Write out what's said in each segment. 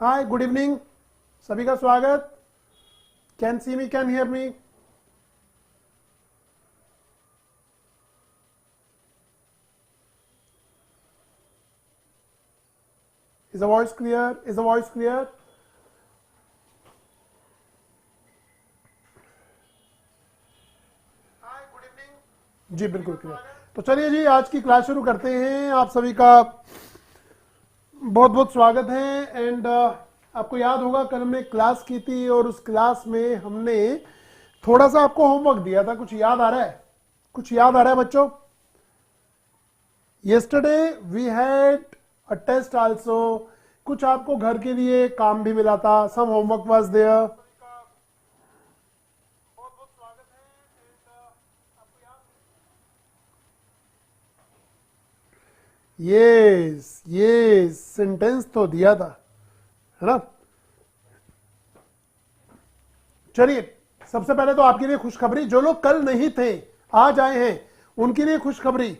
हाय, good evening, सभी का स्वागत। Can see me, can hear me? Is the voice clear? Is the voice clear? Hi, good evening. जी बिल्कुल क्लियर। तो चलिए जी, आज की क्लास शुरू करते हैं। आप सभी का बहुत बहुत स्वागत है। एंड आपको याद होगा कल हमने क्लास की थी और उस क्लास में हमने थोड़ा सा आपको होमवर्क दिया था। कुछ याद आ रहा है? कुछ याद आ रहा है बच्चों? Yesterday we had a test also. कुछ आपको घर के लिए काम भी मिला था। Some homework was there. ये सेंटेंस तो दिया था, है ना? चलिए, सबसे पहले तो आपके लिए खुशखबरी, जो लोग कल नहीं थे आज आए हैं उनके लिए खुशखबरी।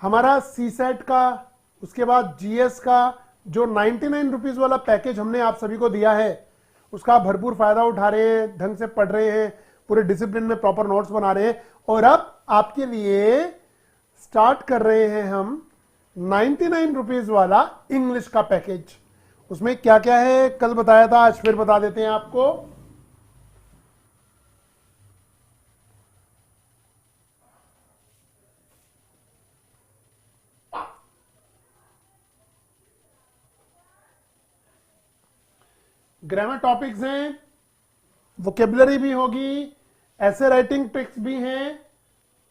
हमारा सी सेट का, उसके बाद जीएस का जो 99 रुपीज वाला पैकेज हमने आप सभी को दिया है, उसका आप भरपूर फायदा उठा रहे हैं, ढंग से पढ़ रहे हैं, पूरे डिसिप्लिन में प्रॉपर नोट्स बना रहे हैं। और अब आपके लिए स्टार्ट कर रहे हैं हम 99 रुपीज वाला इंग्लिश का पैकेज। उसमें क्या क्या है कल बताया था, आज फिर बता देते हैं आपको। ग्रामर टॉपिक्स हैं, वोकेबलरी भी होगी, ऐसे राइटिंग ट्रिक्स भी हैं,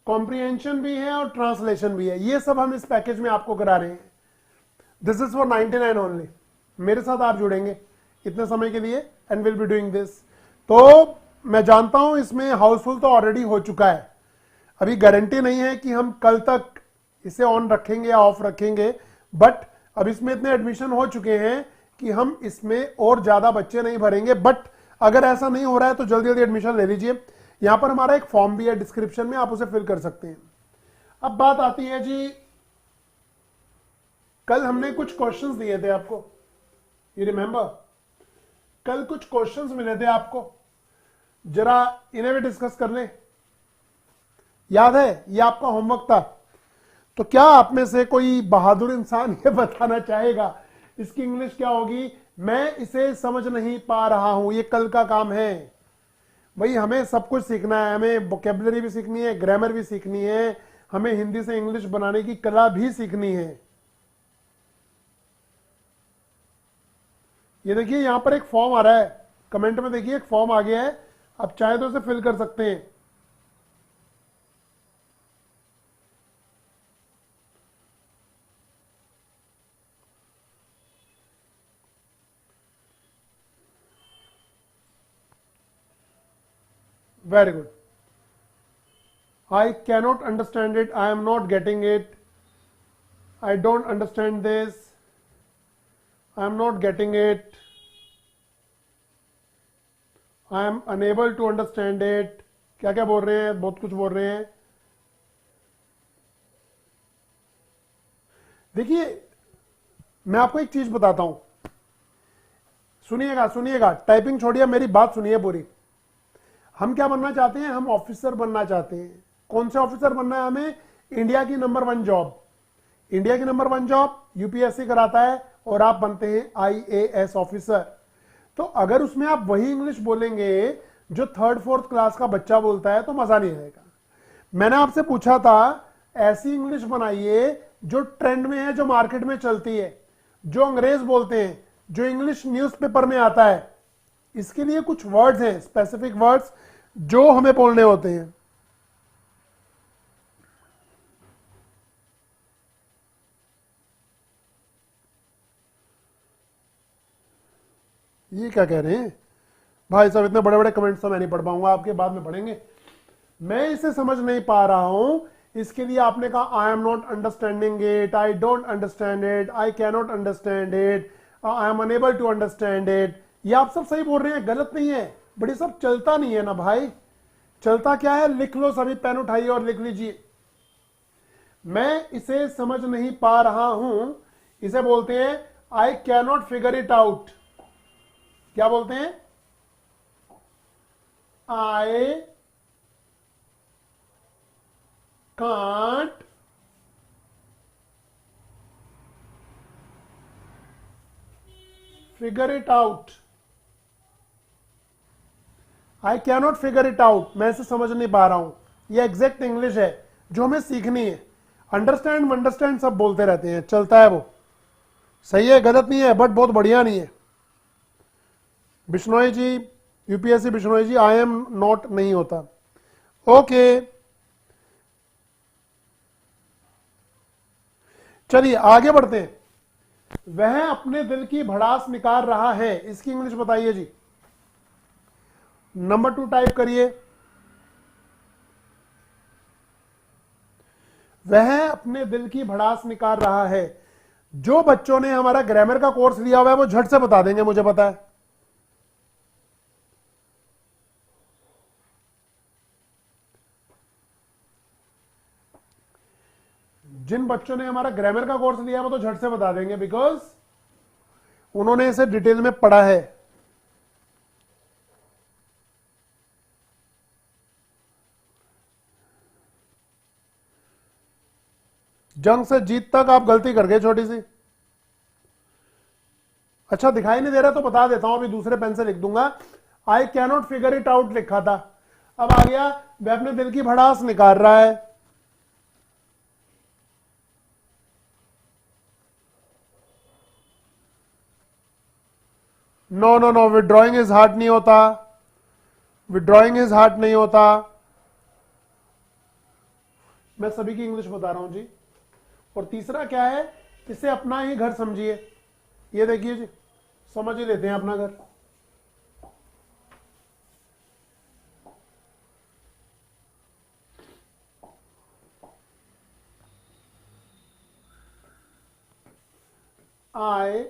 कॉम्प्रिहेंशन भी है और ट्रांसलेशन भी है। ये सब हम इस पैकेज में आपको करा रहे हैं। This is for 99 only. मेरे साथ आप जुड़ेंगे इतने समय के लिए and will be doing this. तो मैं जानता हूं इसमें हाउसफुल तो ऑलरेडी हो चुका है। अभी गारंटी नहीं है कि हम कल तक इसे ऑन रखेंगे या ऑफ रखेंगे, बट अब इसमें इतने एडमिशन हो चुके हैं कि हम इसमें और ज्यादा बच्चे नहीं भरेंगे। बट अगर ऐसा नहीं हो रहा है तो जल्दी जल्दी एडमिशन ले लीजिए। यहां पर हमारा एक फॉर्म भी है डिस्क्रिप्शन में, आप उसे फिल कर सकते हैं। अब बात आती है जी, कल हमने कुछ क्वेश्चंस दिए थे आपको, यू रिमेंबर? कल कुछ क्वेश्चंस मिले थे आपको, जरा इन्हें भी डिस्कस कर लें। याद है? ये आपका होमवर्क था। तो क्या आप में से कोई बहादुर इंसान ये बताना चाहेगा इसकी इंग्लिश क्या होगी? मैं इसे समझ नहीं पा रहा हूं। ये कल का काम है भाई। हमें सब कुछ सीखना है, हमें वोकेबलरी भी सीखनी है, ग्रामर भी सीखनी है, हमें हिंदी से इंग्लिश बनाने की कला भी सीखनी है। ये देखिए यहां पर एक फॉर्म आ रहा है, कमेंट में देखिए एक फॉर्म आ गया है, आप चाहे तो उसे फिल कर सकते हैं। Very good. I cannot understand it. I am not getting it. I don't understand this. I am not getting it. I am unable to understand it. क्या क्या बोल रहे हैं? बहुत कुछ बोल रहे हैं। देखिए, मैं आपको एक चीज बताता हूं, सुनिएगा सुनिएगा, टाइपिंग छोड़िए, मेरी बात सुनिए पूरी। हम क्या बनना चाहते हैं? हम ऑफिसर बनना चाहते हैं। कौन से ऑफिसर बनना है हमें? इंडिया की नंबर 1 जॉब। इंडिया की नंबर 1 जॉब यूपीएससी कराता है और आप बनते हैं आईएएस ऑफिसर। तो अगर उसमें आप वही इंग्लिश बोलेंगे जो 3rd 4th क्लास का बच्चा बोलता है तो मजा नहीं आएगा। मैंने आपसे पूछा था, ऐसी इंग्लिश बनाइए जो ट्रेंड में है, जो मार्केट में चलती है, जो अंग्रेज बोलते हैं, जो इंग्लिश न्यूज़पेपर में आता है। इसके लिए कुछ वर्ड्स हैं, स्पेसिफिक वर्ड्स जो हमें बोलने होते हैं। ये क्या कह रहे हैं भाई साहब? इतने बड़े बड़े कमेंट्स तो मैं नहीं पढ़ पाऊंगा आपके, बाद में पढ़ेंगे। मैं इसे समझ नहीं पा रहा हूं, इसके लिए आपने कहा I am not understanding it, I don't understand it, I can not understand it, I am unable to understand it. ये आप सब सही बोल रहे हैं, गलत नहीं है, बट ये सब चलता नहीं है ना भाई। चलता क्या है? लिख लो, सभी पेन उठाइए और लिख लीजिए। मैं इसे समझ नहीं पा रहा हूं, इसे बोलते हैं आई can not figure it out. क्या बोलते हैं? I can't figure it out. I cannot figure it out, मैं इसे समझ नहीं पा रहा हूं। ये एग्जैक्ट इंग्लिश है जो हमें सीखनी है। अंडरस्टैंड अंडरस्टैंड सब बोलते रहते हैं, चलता है वो, सही है, गलत नहीं है, बट बहुत बढ़िया नहीं है। Bishnoi ji, UPSC Bishnoi ji, I am not नहीं होता। ओके, चलिए आगे बढ़ते हैं। वह अपने दिल की भड़ास निकाल रहा है, इसकी इंग्लिश बताइए जी। नंबर 2 टाइप करिए। वह अपने दिल की भड़ास निकाल रहा है। जो बच्चों ने हमारा ग्रामर का कोर्स लिया हुआ है वो झट से बता देंगे, मुझे पता है। जिन बच्चों ने हमारा ग्रामर का कोर्स लिया वो तो झट से बता देंगे, बिकॉज उन्होंने इसे डिटेल में पढ़ा है। जंग से जीत तक आप गलती कर गए छोटी सी। अच्छा दिखाई नहीं दे रहा तो बता देता हूं, अभी दूसरे पेन से लिख दूंगा। I cannot figure it out लिखा था, अब आ गया वह अपने दिल की भड़ास निकाल रहा है। No no no, withdrawing is heart नहीं होता, विड्रॉइंग इज हार्ट नहीं होता। मैं सभी की इंग्लिश बता रहा हूं जी। और तीसरा क्या है, इसे अपना ही घर समझिए। ये देखिए जी, समझ ही लेते हैं अपना घर। I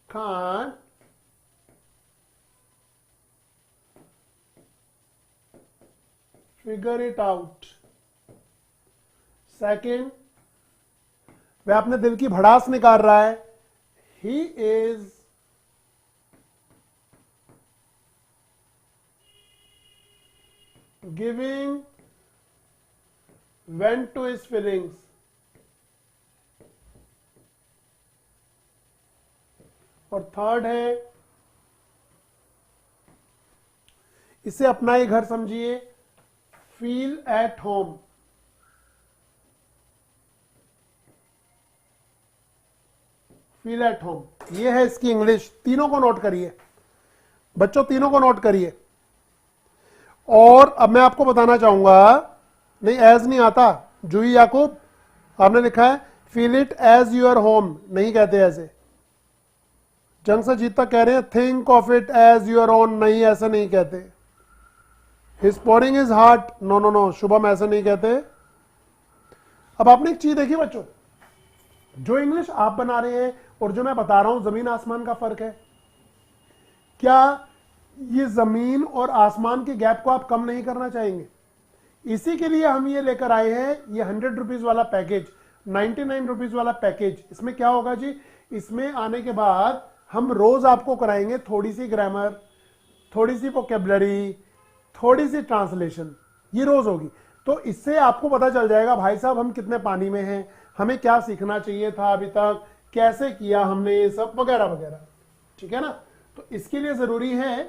can't figure it out. Second, वह अपने दिल की भड़ास निकाल रहा है। He is giving vent to his feelings. और थर्ड है, इसे अपना ही घर समझिए, feel at home. Feel at home, ये है इसकी इंग्लिश। तीनों को नोट करिए बच्चों, तीनों को नोट करिए। और अब मैं आपको बताना चाहूंगा, नहीं एज नहीं आता, जूही याकूब आपने लिखा है feel it as your home, नहीं कहते ऐसे। जंग से जीत तक कह रहे हैं think of it as your own, नहीं ऐसा नहीं कहते। His pouring is heart, no no no, Shubham ऐसा नहीं कहते। अब आपने एक चीज देखी बच्चों, जो इंग्लिश आप बना रहे हैं और जो मैं बता रहा हूं, जमीन आसमान का फर्क है। क्या ये जमीन और आसमान के गैप को आप कम नहीं करना चाहेंगे? इसी के लिए हम ये लेकर आए हैं ये 100 रुपीज वाला पैकेज, 99 रुपीज वाला पैकेज। इसमें क्या होगा जी, इसमें आने के बाद हम रोज आपको कराएंगे थोड़ी सी ग्रामर, थोड़ी सी वोकैबुलरी, थोड़ी सी ट्रांसलेशन, ये रोज होगी। तो इससे आपको पता चल जाएगा भाई साहब हम कितने पानी में हैं, हमें क्या सीखना चाहिए था अभी तक, कैसे किया हमने ये सब वगैरह वगैरह, ठीक है ना। तो इसके लिए जरूरी है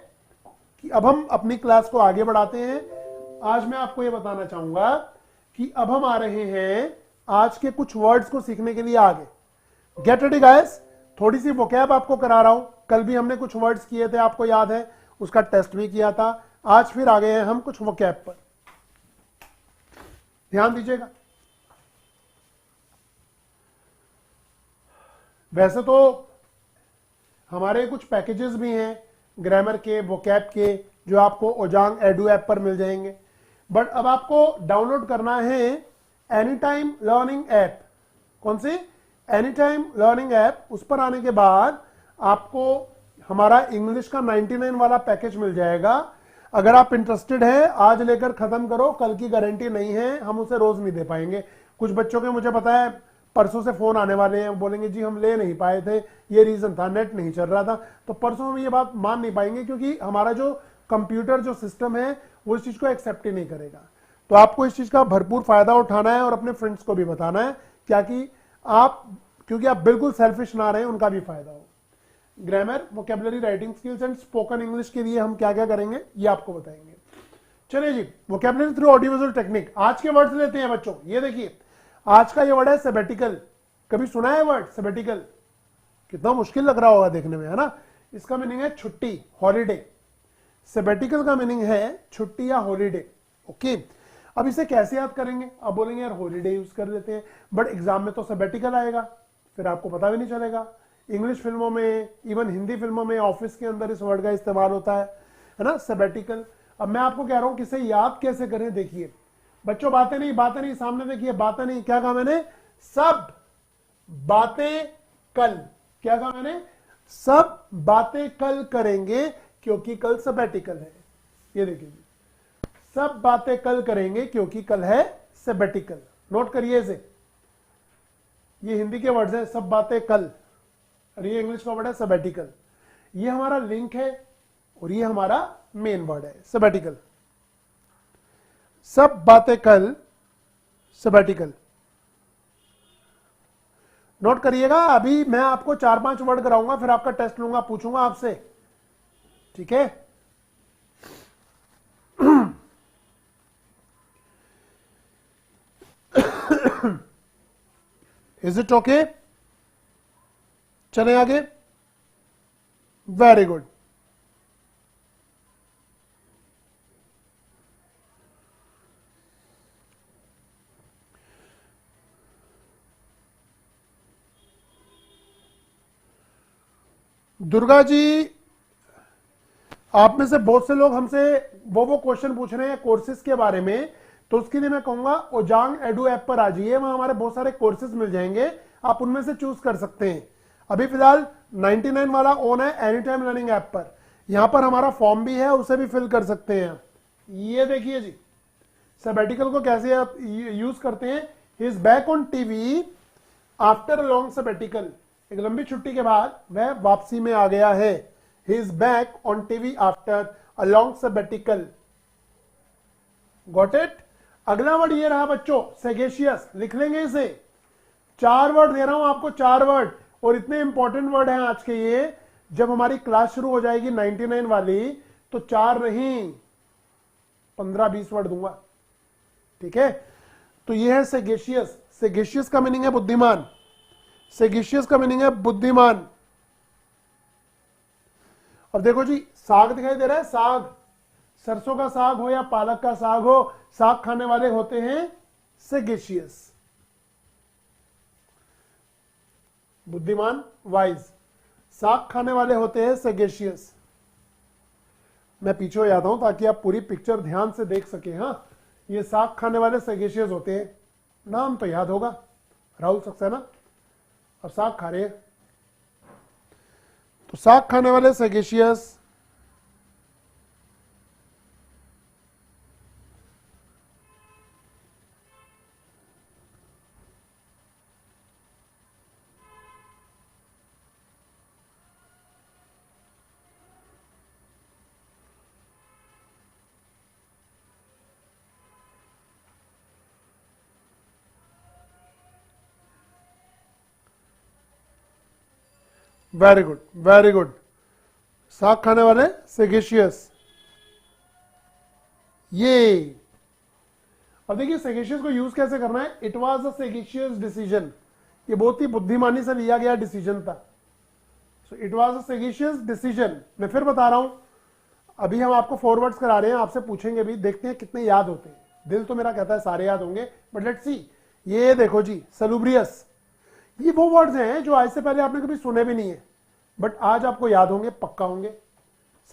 कि अब हम अपनी क्लास को आगे बढ़ाते हैं। आज मैं आपको ये बताना चाहूंगा कि अब हम आ रहे हैं आज के कुछ वर्ड्स को सीखने के लिए आगे। गेट रेडी गाइस, थोड़ी सी वोकैब आपको करा रहा हूं। कल भी हमने कुछ वर्ड्स किए थे, आपको याद है, उसका टेस्ट भी किया था। आज फिर आ गए हैं हम कुछ वोकैब पर, ध्यान दीजिएगा। वैसे तो हमारे कुछ पैकेजेस भी हैं ग्रामर के, वोकैब के, जो आपको ओजांग एडू ऐप पर मिल जाएंगे। बट अब आपको डाउनलोड करना है एनी टाइम लर्निंग ऐप। कौन सी? Any time learning app. उस पर आने के बाद आपको हमारा इंग्लिश का 99 वाला पैकेज मिल जाएगा। अगर आप इंटरेस्टेड हैं, आज लेकर खत्म करो, कल की गारंटी नहीं है, हम उसे रोज नहीं दे पाएंगे। कुछ बच्चों के मुझे पता है परसों से फोन आने वाले हैं, बोलेंगे जी हम ले नहीं पाए थे, ये रीजन था, नेट नहीं चल रहा था। तो परसों हम ये बात मान नहीं पाएंगे, क्योंकि हमारा जो कंप्यूटर जो सिस्टम है वो इस चीज को एक्सेप्ट ही नहीं करेगा। तो आपको इस चीज का भरपूर फायदा उठाना है और अपने फ्रेंड्स को भी बताना है, क्या कि आप, क्योंकि आप बिल्कुल सेल्फिश ना रहे, उनका भी फायदा हो। Grammar, vocabulary, writing skills and spoken English के लिए हम क्या क्या करेंगे ये आपको बताएंगे। चलिए जी, vocabulary through audio visual technique. आज के वर्ड्स लेते हैं बच्चों। ये देखिए, आज का ये वर्ड है सेबेटिकल। कभी सुना है वर्ड सेबेटिकल? कितना मुश्किल लग रहा होगा देखने में, है ना। इसका मीनिंग है छुट्टी, हॉलीडे। सेबेटिकल का मीनिंग है छुट्टी या हॉलीडे। ओके, अब इसे कैसे याद करेंगे? आप बोलेंगे यार हॉलीडे यूज कर लेते हैं, बट एग्जाम में तो सेबेटिकल आएगा, फिर आपको पता भी नहीं चलेगा। इंग्लिश फिल्मों में, इवन हिंदी फिल्मों में, ऑफिस के अंदर इस वर्ड का इस्तेमाल होता है ना, सेबेटिकल। अब मैं आपको कह रहा हूं कि इसे याद कैसे करें। देखिए बच्चों, बातें नहीं, सामने देखिए, बातें नहीं, क्या कहा मैंने? सब बातें कल। क्या कहा मैंने? सब बातें कल करेंगे, क्योंकि कल सेबेटिकल है। ये देखिए, सब बातें कल करेंगे क्योंकि कल है सेबेटिकल। नोट करिए इसे। ये हिंदी के वर्ड्स हैं, सब बातें कल, और ये इंग्लिश का वर्ड है सेबेटिकल। ये हमारा लिंक है और ये हमारा मेन वर्ड है सेबेटिकल। सब बातें कल, सेबेटिकल। नोट करिएगा। अभी मैं आपको 4-5 वर्ड कराऊंगा, फिर आपका टेस्ट लूंगा, पूछूंगा आपसे, ठीक है। Is it okay? चले आगे। Very good. दुर्गा जी, आप में से बहुत से लोग हमसे वो क्वेश्चन पूछ रहे हैं कोर्सेज के बारे में, तो उसके लिए मैं कहूंगा ओजांग एडू ऐप पर आ जाइए, वहां हमारे बहुत सारे कोर्सेज मिल जाएंगे, आप उनमें से चूज कर सकते हैं। अभी फिलहाल 99 वाला ऑन है एनी टाइम लर्निंग ऐप पर। यहां पर हमारा फॉर्म भी है, उसे भी फिल कर सकते हैं। ये देखिए जी, सेबेटिकल को कैसे आप यूज करते हैं। He is back on TV after a long sabbatical. एक लंबी छुट्टी के बाद वह वापसी में आ गया है। He is back on TV after a long sabbatical. Got it? अगला वर्ड ये रहा बच्चों, सेगेशियस। लिख लेंगे इसे। 4 वर्ड दे रहा हूं आपको, 4 वर्ड, और इतने इंपॉर्टेंट वर्ड हैं आज के ये। जब हमारी क्लास शुरू हो जाएगी 99 वाली, तो 4 नहीं 15-20 वर्ड दूंगा, ठीक है। तो ये है सेगेशियस। सेगेशियस का मीनिंग है बुद्धिमान। सेगेशियस का मीनिंग है बुद्धिमान। और देखो जी, साग दिखाई दे रहा है, साग, सरसों का साग हो या पालक का साग हो, साग खाने वाले होते हैं सेगेशियस, बुद्धिमान, वाइज। साग खाने वाले होते हैं सेगेशियस। मैं पीछे हो जाता हूं ताकि आप पूरी पिक्चर ध्यान से देख सके। हाँ, ये साग खाने वाले सेगेशियस होते हैं। नाम तो याद होगा, राहुल सक्सेना, और साग खा रहे हैं। तो साग खाने वाले sagacious. Very good, very good. साग खाने वाले सेगेशियस। ये अब देखिए, सेगेशियस को यूज कैसे करना है। It was a sagacious decision. ये बहुत ही बुद्धिमानी से लिया गया डिसीजन था। So it was a sagacious decision. मैं फिर बता रहा हूं, अभी हम आपको फॉरवर्ड्स करा रहे हैं, आपसे पूछेंगे भी, देखते हैं कितने याद होते हैं। दिल तो मेरा कहता है सारे याद होंगे, बट लेट्स सी। ये देखो जी, सलूब्रियस। ये वो वर्ड्स हैं जो आज से पहले आपने कभी सुने भी नहीं है, बट आज आपको याद होंगे, पक्का होंगे।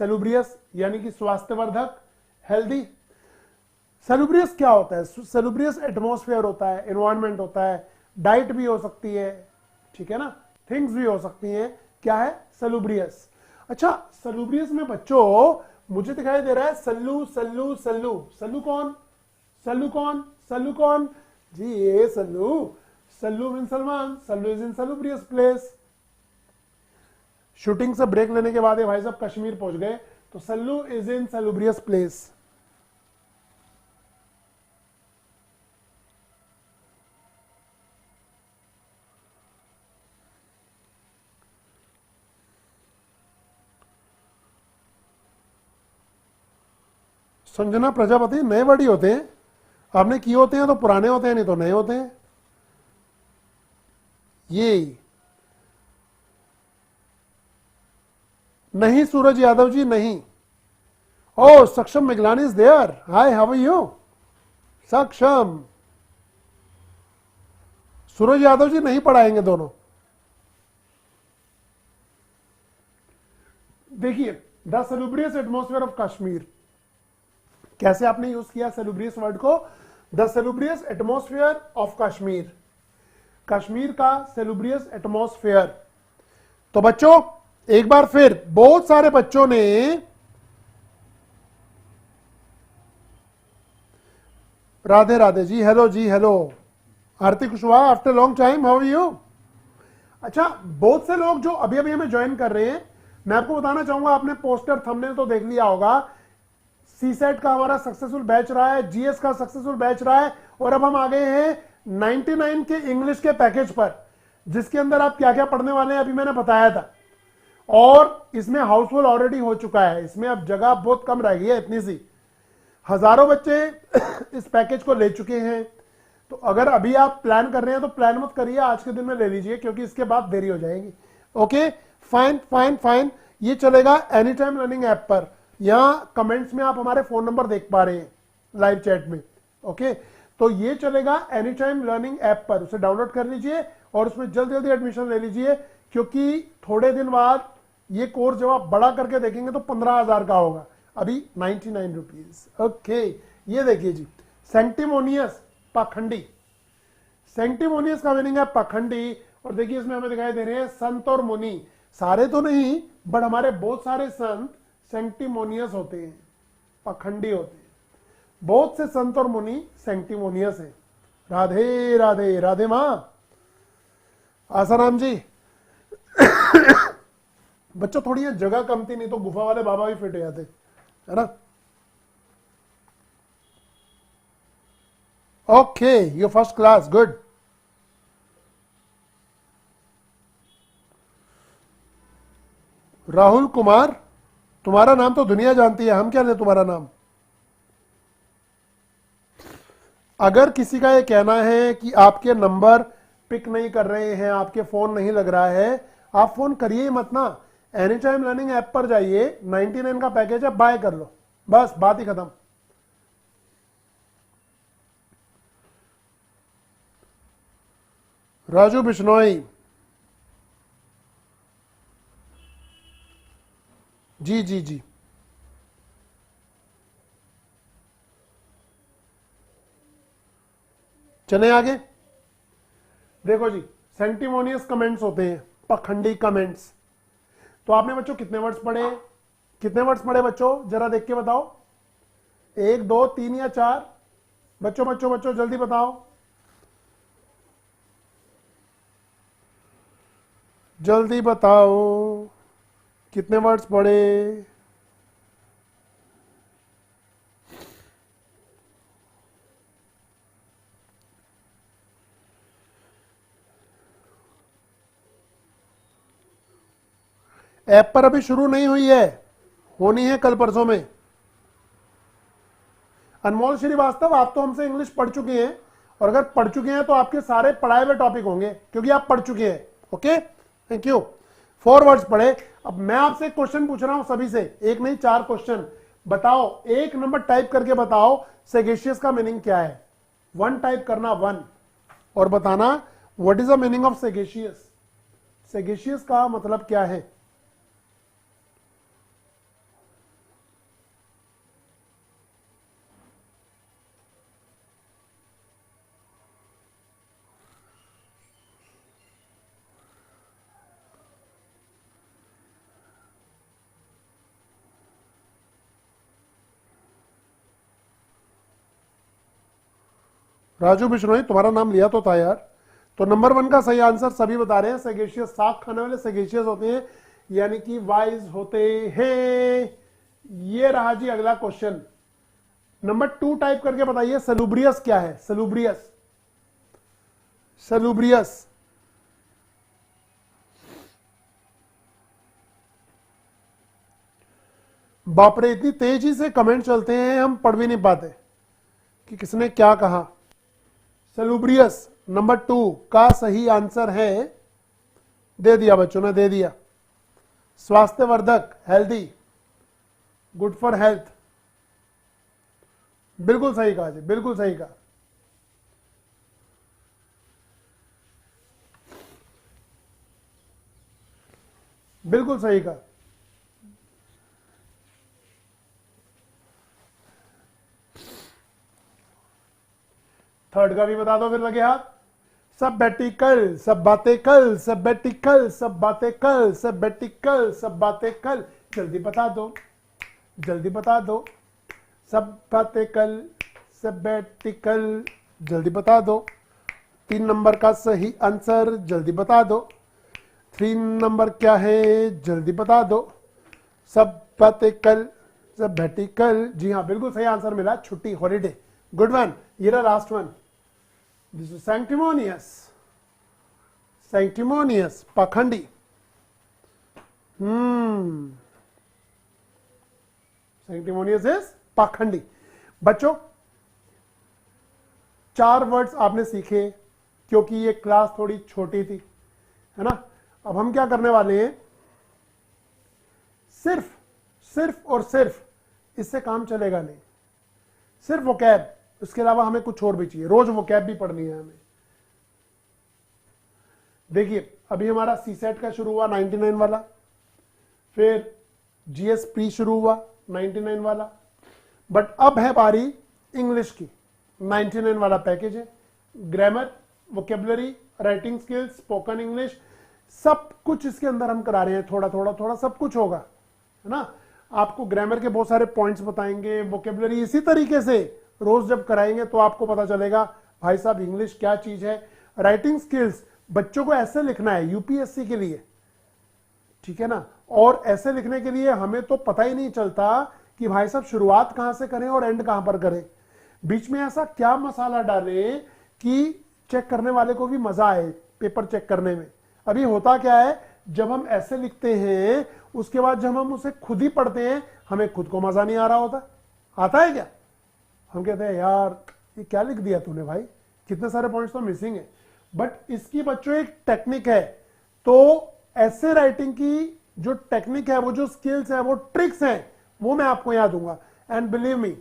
सेलुब्रियस यानी कि स्वास्थ्यवर्धक, हेल्दी। सेलुब्रियस क्या होता है? सेलुब्रियस एटमॉस्फेयर होता है, एनवायरनमेंट होता है, डाइट भी हो सकती है, ठीक है ना, थिंग्स भी हो सकती हैं। क्या है? सेलुब्रियस। अच्छा, सेलुब्रियस में बच्चों मुझे दिखाई दे रहा है सल्लू सल्लू सल्लू। सल्लू कौन? सल्लू कौन? सल्लू कौन जी? ये Sallu. Sallu mean Salman, Sallu is in salubrious place. Shooting से ब्रेक लेने के बाद ये भाई साहब कश्मीर पहुंच गए, तो Sallu is in salubrious place. Sanjana Prajapati, नए वर्ड ही होते हैं, आपने किए होते हैं तो पुराने होते हैं, नहीं तो नए होते हैं। ये नहीं सूरज यादव जी नहीं। Oh Saksham Miglani is there, hi how are you Saksham. Suraj Yadav ji नहीं पढ़ाएंगे दोनों। देखिए the salubrious atmosphere of Kashmir, कैसे आपने यूज किया सेलुब्रियस वर्ड को, the salubrious atmosphere of Kashmir, Kashmir का सेलुब्रियस एटमॉस्फेयर। तो बच्चों एक बार फिर बहुत सारे बच्चों ने राधे राधे जी, हेलो जी, hello Aarti Kushwaha, after long time, how are you. अच्छा, बहुत से लोग जो अभी अभी हमें ज्वाइन कर रहे हैं, मैं आपको बताना चाहूंगा, आपने पोस्टर थंबनेल तो देख लिया होगा, सीसेट का हमारा सक्सेसफुल बैच रहा है, जीएस का सक्सेसफुल बैच रहा है, और अब हम आ गए हैं 99 के इंग्लिश के पैकेज पर, जिसके अंदर आप क्या क्या पढ़ने वाले हैं अभी मैंने बताया था। और इसमें हाउसफुल ऑलरेडी हो चुका है, इसमें अब जगह बहुत कम रह गई है, इतनी सी, हजारों बच्चे इस पैकेज को ले चुके हैं। तो अगर अभी आप प्लान कर रहे हैं तो प्लान मत करिए, आज के दिन में ले लीजिए, क्योंकि इसके बाद देरी हो जाएगी। ओके फाइन फाइन फाइन, ये चलेगा एनी टाइम लर्निंग ऐप पर। यहां कमेंट्स में आप हमारे फोन नंबर देख पा रहे हैं लाइव चैट में। ओके, तो ये चलेगा एनी टाइम लर्निंग ऐप पर, उसे डाउनलोड कर लीजिए और उसमें जल्दी जल्दी एडमिशन ले लीजिए, क्योंकि थोड़े दिन बाद ये कोर्स जब आप बड़ा करके देखेंगे तो 15,000 का होगा, अभी 99 रुपीज। ओके, ये देखिए जी, सैंक्टिमोनियस पाखंडी, सैंक्टिमोनियस का मीनिंग है पाखंडी। और देखिए इसमें हमें दिखाई दे रहे हैं संत और मुनि, सारे तो नहीं बट हमारे बहुत सारे संत सैंक्टिमोनियस होते हैं, पाखंडी होते हैं। बहुत से संत और मुनि सैंक्टिमोनियस हैं। राधे राधे, राधे मां, आसाराम जी। बच्चों थोड़ी ये जगह कम थी, नहीं तो गुफा वाले बाबा भी फिट हो जाते, है ना। Okay, you first class, good. Rahul Kumar, तुम्हारा नाम तो दुनिया जानती है, हम क्या लें तुम्हारा नाम। अगर किसी का ये कहना है कि आपके नंबर पिक नहीं कर रहे हैं, आपके फोन नहीं लग रहा है, आप फोन करिए ही मत ना। एनी टाइम लर्निंग ऐप पर जाइए, 99 का पैकेज है, बाय कर लो, बस बात ही खत्म। राजू बिश्नोई, जी जी जी, चले आगे। देखो जी, सेंटिमोनियस कमेंट्स होते हैं, पखंडी कमेंट्स। तो आपने बच्चों कितने वर्ड्स पढ़े, कितने वर्ड्स पढ़े बच्चों, जरा देख के बताओ, 1 2 3 या 4? बच्चों बच्चों बच्चों जल्दी बताओ, जल्दी बताओ कितने वर्ड्स पढ़े। ऐप पर अभी शुरू नहीं हुई है, होनी है कल परसों में। अनमोल श्रीवास्तव, आप तो हमसे इंग्लिश पढ़ चुके हैं, और अगर पढ़ चुके हैं तो आपके सारे पढ़ाए हुए टॉपिक होंगे, क्योंकि आप पढ़ चुके हैं। Okay, thank you. 4 वर्ड्स पढ़े। अब मैं आपसे क्वेश्चन पूछ रहा हूं सभी से, एक नहीं 4 क्वेश्चन। बताओ, एक नंबर टाइप करके बताओ सेगेशियस का मीनिंग क्या है। 1 टाइप करना, 1, और बताना what is the meaning of sagacious. Sagacious का मतलब क्या है। राजू बिश्नोई, तुम्हारा नाम लिया तो था यार, तो नंबर 1 का सही आंसर सभी बता रहे हैं, सेगेशियस, साग खाने वाले सेगेशियस होते हैं, यानी कि वाइज होते हैं। ये रहा जी अगला क्वेश्चन। नंबर 2 टाइप करके बताइए, सलूब्रियस क्या है? सलूब्रियस, सलूब्रियस बाप रे, इतनी तेजी से कमेंट चलते हैं हम पढ़ भी नहीं पाते कि किसने क्या कहा। सलूब्रियस नंबर 2 का सही आंसर है, दे दिया बच्चों ने, दे दिया। स्वास्थ्यवर्धक, हेल्दी, गुड फॉर हेल्थ, बिल्कुल सही कहा जी, बिल्कुल सही कहा। बिल्कुल सही कहा। थर्ड का भी बता दो फिर लगे हाथ। सबैटिकल, सब बातें कल, सबैटिकल, सब बातें कल, सबैटिकल, सब बातें कल, जल्दी बता दो, जल्दी बता दो। सब बातें कल, सबैटिकल, जल्दी बता दो। 3 नंबर का सही आंसर जल्दी बता दो। 3 नंबर क्या है जल्दी बता दो। सब बातें कल, सबैटिकल, जी हाँ बिल्कुल सही आंसर मिला, छुट्टी, हॉलीडे, गुड वन। ये रहा लास्ट वन, दिस इज सैंक्टिमोनियस, सैंक्टिमोनियस, पाखंडी। सैंक्टिमोनियस इज पाखंडी। बच्चों 4 वर्ड्स आपने सीखे, क्योंकि ये क्लास थोड़ी छोटी थी, है ना। अब हम क्या करने वाले हैं, सिर्फ सिर्फ और सिर्फ, इससे काम चलेगा नहीं, सिर्फ वोकैब, उसके अलावा हमें कुछ और भी चाहिए, रोज वोकैब भी पढ़नी है हमें। देखिए अभी हमारा सी सेट का शुरू हुआ 99 वाला, फिर जीएस प्री शुरू हुआ 99 वाला, बट अब है बारी इंग्लिश की। 99 वाला पैकेज है, grammar, vocabulary, writing skills, spoken English, सब कुछ इसके अंदर हम करा रहे हैं, थोड़ा थोड़ा थोड़ा सब कुछ होगा, है ना। आपको ग्रामर के बहुत सारे पॉइंट्स बताएंगे, वोकेबलरी इसी तरीके से रोज जब कराएंगे तो आपको पता चलेगा भाई साहब इंग्लिश क्या चीज है। राइटिंग स्किल्स, बच्चों को ऐसे लिखना है यूपीएससी के लिए, ठीक है ना, और ऐसे लिखने के लिए हमें तो पता ही नहीं चलता कि भाई साहब शुरुआत कहां से करें और एंड कहां पर करें, बीच में ऐसा क्या मसाला डालें कि चेक करने वाले को भी मजा आए पेपर चेक करने में। अभी होता क्या है, जब हम ऐसे लिखते हैं उसके बाद जब हम उसे खुद ही पढ़ते हैं हमें खुद को मजा नहीं आ रहा होता, आता है क्या, हम कहते हैं यार ये क्या लिख दिया तूने भाई, कितने सारे पॉइंट्स तो मिसिंग है। बट इसकी बच्चों एक टेक्निक है, तो ऐसे राइटिंग की जो टेक्निक है, वो जो स्किल्स है, वो ट्रिक्स हैं, वो मैं आपको यहां दूंगा। एंड बिलीव मी,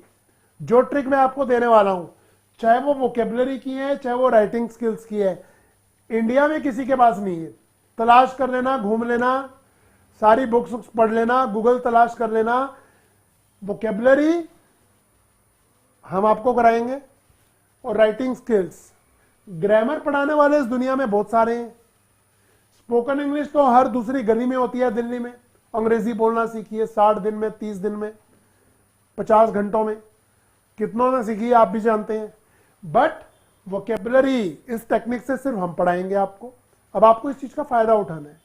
जो ट्रिक मैं आपको देने वाला हूं, चाहे वो वोकेबलरी की है, चाहे वो राइटिंग स्किल्स की है, इंडिया में किसी के पास नहीं है। तलाश कर लेना, घूम लेना, सारी बुक्स पढ़ लेना, गूगल तलाश कर लेना, वोकेबलरी हम आपको कराएंगे और राइटिंग स्किल्स, ग्रामर पढ़ाने वाले इस दुनिया में बहुत सारे हैं। स्पोकन इंग्लिश तो हर दूसरी गली में होती है दिल्ली में। अंग्रेजी बोलना सीखिए 60 दिन में, 30 दिन में, 50 घंटों में, कितनों ने सीखी आप भी जानते हैं। बट वोकेबलरी इस टेक्निक से सिर्फ हम पढ़ाएंगे आपको। अब आपको इस चीज का फायदा उठाना है।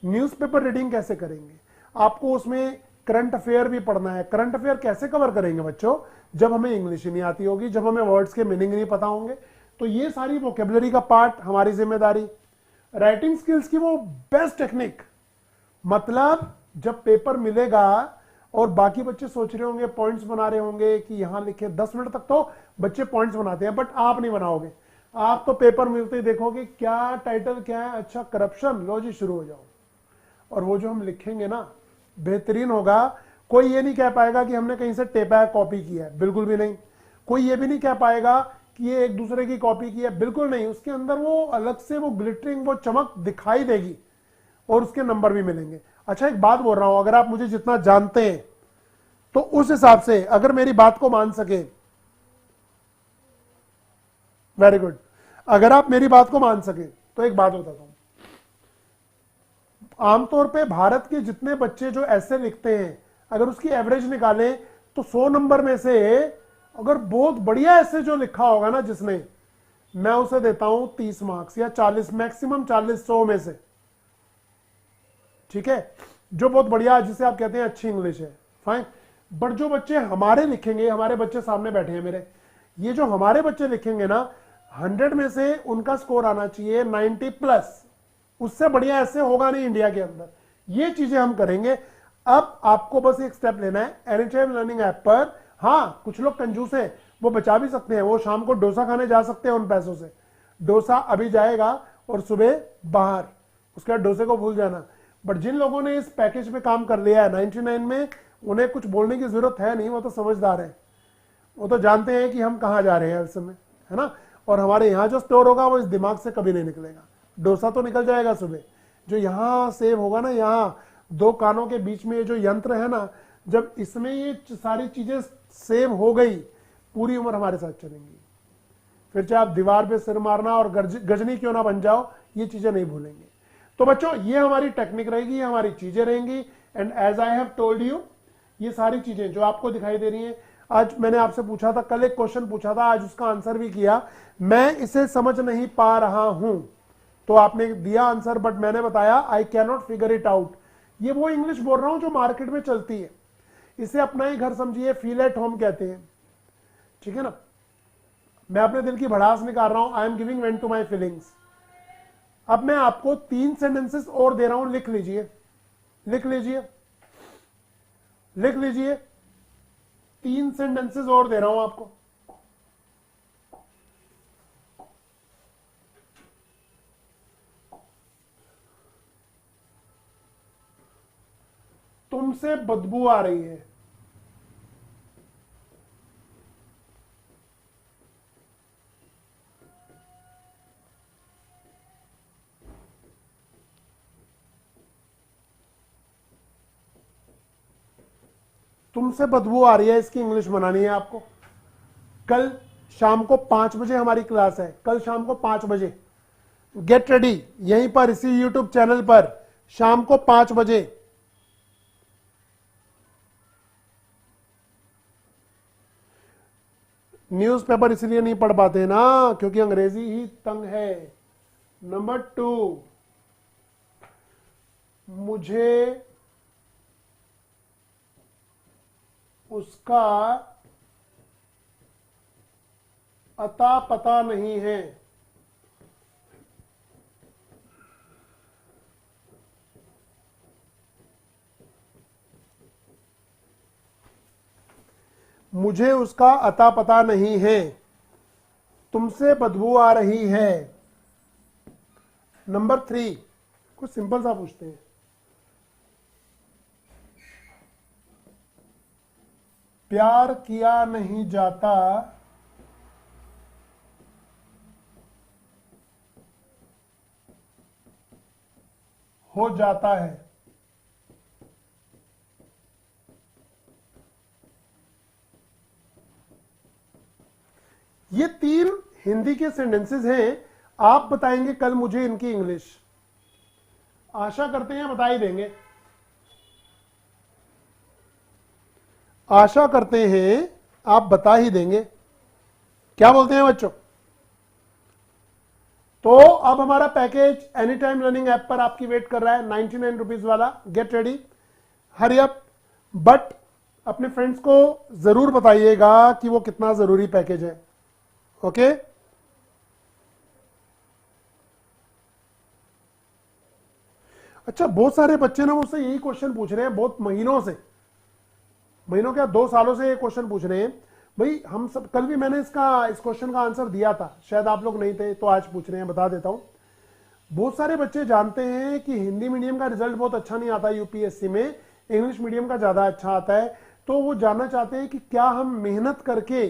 न्यूज़पेपर रीडिंग कैसे करेंगे, आपको उसमें करंट अफेयर भी पढ़ना है। करंट अफेयर कैसे कवर करेंगे बच्चों, जब हमें इंग्लिश ही नहीं आती होगी, जब हमें वर्ड्स के मीनिंग नहीं पता होंगे। तो ये सारी वोकेबलरी का पार्ट हमारी जिम्मेदारी। राइटिंग स्किल्स की वो बेस्ट टेक्निक, मतलब जब पेपर मिलेगा और बाकी बच्चे सोच रहे होंगे, पॉइंट्स बना रहे होंगे कि यहां लिखे, 10 मिनट तक तो बच्चे पॉइंट्स बनाते हैं, बट आप नहीं बनाओगे। आप तो पेपर मिलते ही देखोगे क्या टाइटल क्या है, अच्छा करप्शन, लो जी शुरू हो जाओ। और वो जो हम लिखेंगे ना बेहतरीन होगा। कोई ये नहीं कह पाएगा कि हमने कहीं से टेपा है, कॉपी किया है, बिल्कुल भी नहीं। कोई ये भी नहीं कह पाएगा कि ये एक दूसरे की कॉपी की है, बिल्कुल नहीं। उसके अंदर वो अलग से वो ग्लिटरिंग, वो चमक दिखाई देगी और उसके नंबर भी मिलेंगे। अच्छा एक बात बोल रहा हूं, अगर आप मुझे जितना जानते हैं तो उस हिसाब से अगर मेरी बात को मान सके, वेरी गुड, अगर आप मेरी बात को मान सके तो एक बात बताता हूं। आमतौर पे भारत के जितने बच्चे जो ऐसे लिखते हैं, अगर उसकी एवरेज निकालें तो 100 नंबर में से अगर बहुत बढ़िया ऐसे जो लिखा होगा ना जिसने, मैं उसे देता हूं 30 मार्क्स या 40, मैक्सिमम 40 100 में से, ठीक है, जो बहुत बढ़िया, जिसे आप कहते हैं अच्छी इंग्लिश है, फाइन। बट जो बच्चे हमारे लिखेंगे, हमारे बच्चे सामने बैठे हैं मेरे, ये जो हमारे बच्चे लिखेंगे ना, 100 में से उनका स्कोर आना चाहिए 90 प्लस, उससे बढ़िया ऐसे होगा नहीं इंडिया के अंदर। ये चीजें हम करेंगे। अब आपको बस एक स्टेप लेना है एनीटाइम लर्निंग ऐप पर। हाँ, कुछ लोग कंजूस हैं, वो बचा भी सकते हैं, वो शाम को डोसा खाने जा सकते हैं उन पैसों से। डोसा अभी जाएगा और सुबह बाहर, उसके बाद डोसे को भूल जाना। बट जिन लोगों ने इस पैकेज पे काम कर लिया है 99 में, उन्हें कुछ बोलने की जरूरत है नहीं, वो तो समझदार है, वो तो जानते हैं कि हम कहाँ जा रहे हैं इस समय, है ना। और हमारे यहाँ जो स्टोर होगा वो इस दिमाग से कभी नहीं निकलेगा। डोसा तो निकल जाएगा सुबह, जो यहाँ सेव होगा ना, यहाँ 2 कानों के बीच में ये जो यंत्र है ना, जब इसमें ये सारी चीजें सेव हो गई, पूरी उम्र हमारे साथ चलेंगी। फिर चाहे आप दीवार पे सिर मारना और गजनी क्यों ना बन जाओ, ये चीजें नहीं भूलेंगे। तो बच्चों, ये हमारी टेक्निक रहेगी, ये हमारी चीजें रहेंगी। And as I have told you, ये सारी चीजें जो आपको दिखाई दे रही हैं, आज मैंने आपसे पूछा था, कल एक क्वेश्चन पूछा था, आज उसका आंसर भी किया। मैं इसे समझ नहीं पा रहा हूं तो आपने दिया आंसर, बट मैंने बताया आई can not figure it out. ये वो इंग्लिश बोल रहा हूं जो मार्केट में चलती है, इसे अपना ही घर समझिए, फील एट होम कहते हैं, ठीक है ना। मैं अपने दिल की भड़ास निकाल रहा हूं, I am giving vent to my feelings. अब मैं आपको 3 सेंटेंसेस और दे रहा हूं, लिख लीजिए, लिख लीजिए, लिख लीजिए। 3 सेंटेंसेस और दे रहा हूं आपको। तुमसे बदबू आ रही है। तुमसे बदबू आ रही है, इसकी इंग्लिश बनानी है आपको। कल शाम को 5 बजे हमारी क्लास है, कल शाम को 5 बजे। गेट रेडी, यहीं पर इसी यूट्यूब चैनल पर शाम को 5 बजे। न्यूज़पेपर इसलिए नहीं पढ़ पाते ना, क्योंकि अंग्रेजी ही तंग है। नंबर 2, मुझे उसका अता पता नहीं है। मुझे उसका अता पता नहीं है। तुमसे बदबू आ रही है। नंबर 3, कुछ सिंपल सा पूछते हैं। प्यार किया नहीं जाता हो जाता है। ये 3 हिंदी के सेंटेंसेस हैं। आप बताएंगे कल मुझे इनकी इंग्लिश। आशा करते हैं बता ही देंगे, आशा करते हैं आप बता ही देंगे। क्या बोलते हैं बच्चों? तो अब हमारा package any time learning app पर आपकी वेट कर रहा है, 99 रुपीज वाला। Get ready, hurry up. But अपने फ्रेंड्स को जरूर बताइएगा कि वो कितना जरूरी पैकेज है। ओके, अच्छा, बहुत सारे बच्चे ना मुझसे यही क्वेश्चन पूछ रहे हैं, बहुत महीनों से, महीनों क्या 2 सालों से ये क्वेश्चन पूछ रहे हैं। भाई हम सब, कल भी मैंने इस क्वेश्चन का आंसर दिया था, शायद आप लोग नहीं थे, तो आज पूछ रहे हैं, बता देता हूं। बहुत सारे बच्चे जानते हैं कि हिंदी मीडियम का रिजल्ट बहुत अच्छा नहीं आता यूपीएससी में, इंग्लिश मीडियम का ज्यादा अच्छा आता है। तो वो जानना चाहते हैं कि क्या हम मेहनत करके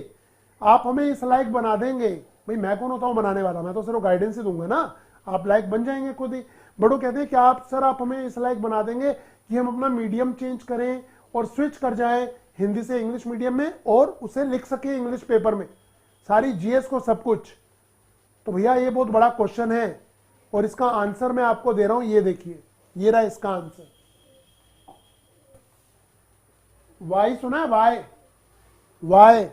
आप हमें इस लायक बना देंगे। भाई मैं कौन होता हूं बनाने वाला, मैं तो सिर्फ गाइडेंस ही दूंगा ना, आप लायक बन जाएंगे खुद ही। बड़ो कहते हैं कि आप सर, आप हमें इस लायक बना देंगे कि हम अपना मीडियम चेंज करें और स्विच कर जाएं हिंदी से इंग्लिश मीडियम में, और उसे लिख सके इंग्लिश पेपर में, सारी जीएस को, सब कुछ। तो भैया ये बहुत बड़ा क्वेश्चन है और इसका आंसर मैं आपको दे रहा हूं। ये देखिए, ये रहा इसका आंसर। वाई सुना है? वाई, वाई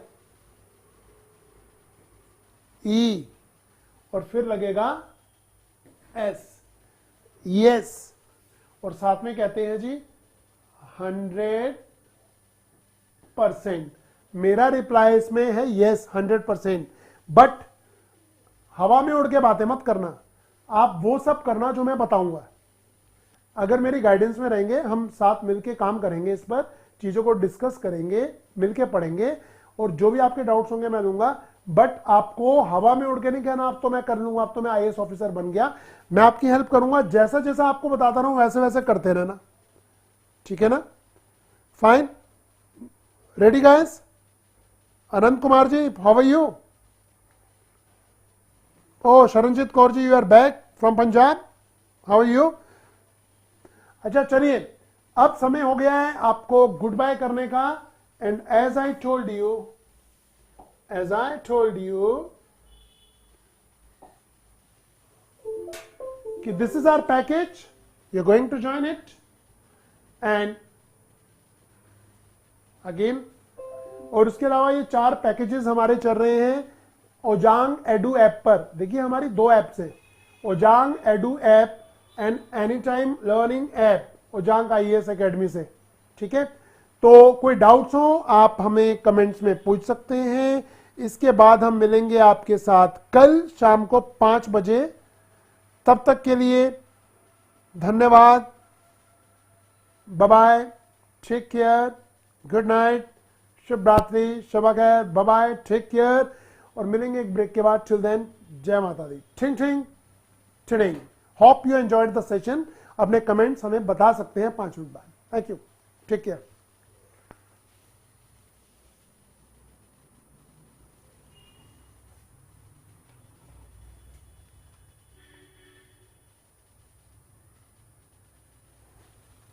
ई और फिर लगेगा एस, यस, और साथ में कहते हैं जी 100%। मेरा रिप्लाई इसमें है यस 100%। बट हवा में उड़ के बातें मत करना, आप वो सब करना जो मैं बताऊंगा। अगर मेरी गाइडेंस में रहेंगे, हम साथ मिलके काम करेंगे, इस पर चीजों को डिस्कस करेंगे, मिलके पढ़ेंगे, और जो भी आपके डाउट्स होंगे मैं दूंगा। बट आपको हवा में उड़ के नहीं कहना अब तो मैं कर लूंगा, अब तो मैं आईएएस ऑफिसर बन गया। मैं आपकी हेल्प करूंगा, जैसा जैसा आपको बताता रहूं वैसे वैसे करते रहना, ठीक है ना? Fine, ready guys? Anant Kumar ji, how are you? Oh Sharanjit Kaur ji, you are back from Punjab, how are you? अच्छा चलिए, अब समय हो गया है आपको गुड बाय करने का। And as I told you कि this is our package, you are going to join it. And again, और उसके अलावा ये 4 पैकेजेस हमारे चल रहे हैं ओजांग एडू ऐप पर। देखिए हमारी 2 ऐप्स हैं, Ojaank edu app and any time learning app, Ojaank IAS academy से, ठीक है? तो कोई डाउट्स हो आप हमें कमेंट्स में पूछ सकते हैं। इसके बाद हम मिलेंगे आपके साथ कल शाम को 5 बजे। तब तक के लिए धन्यवाद, bye bye, take care, good night, शुभ रात्रि, शुभ खैर, बाय बाय, टेक केयर। और मिलेंगे एक ब्रेक के बाद। टिल देन, जय माता दी, ठिंग ठिंग ठिंग। Hope you enjoyed the session. अपने कमेंट्स हमें बता सकते हैं 5 मिनट बाद। Thank you, take care.